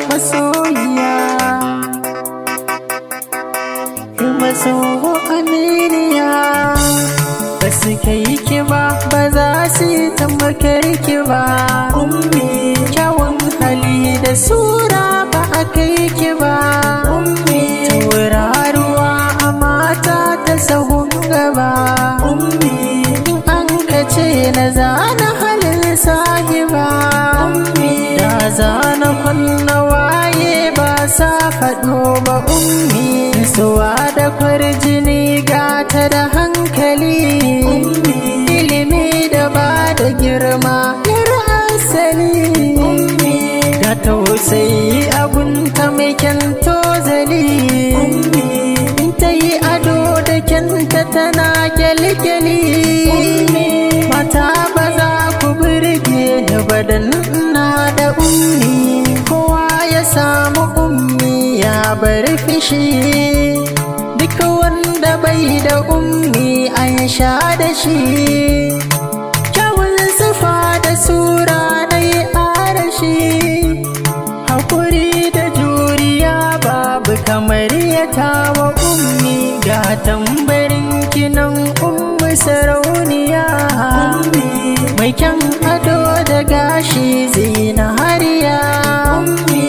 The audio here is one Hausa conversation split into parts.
Masoyiya, maso aminiya, ba su kai ki ba, ba za su yi tamkar ki ba. Ummi kyawun hali da sura ba a kai ki ba. Ummi tauraruwa a mata ta sahun gaba. Ummi in an kace na zana halin sahiba. Ummi da zana kunna waye ba sa faɗo ba. Ummi suwa da kwarjini gata da hankali. Ummi ilimi da ba da girma yar asali. Ummi ga tausayi abunta mai kyan tozali. Ummi in ta yi ado da kyanta tana kyalkyali. Ummi mata ba za ku burge ni ba dan ina da ummi. Kowa ya samu ummi ya bar fishi, duk wanda bai da ummi an sha da shi. Kyawun sifa da sura na yi arashi, hakuri da juriya babu kamar ya tawa ummi. Ga tambarin kinan ummi sarauniya. Ummi mai kyan ado da gashi zinariya. Ummi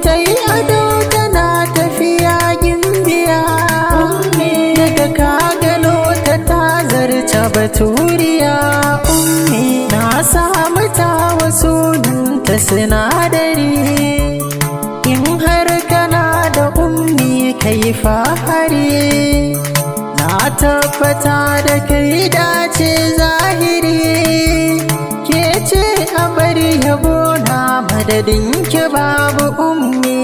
ta yi ado tana tafiya gimbiya. Ummi daga ka gano ta zarce baturiya. Ummi na samu tawa sunanta sinadari. In har kana da ummi kai fahari, na tabbata da kai dace zahiri. Ke ce a bari yabo na madadin ki babu ummi.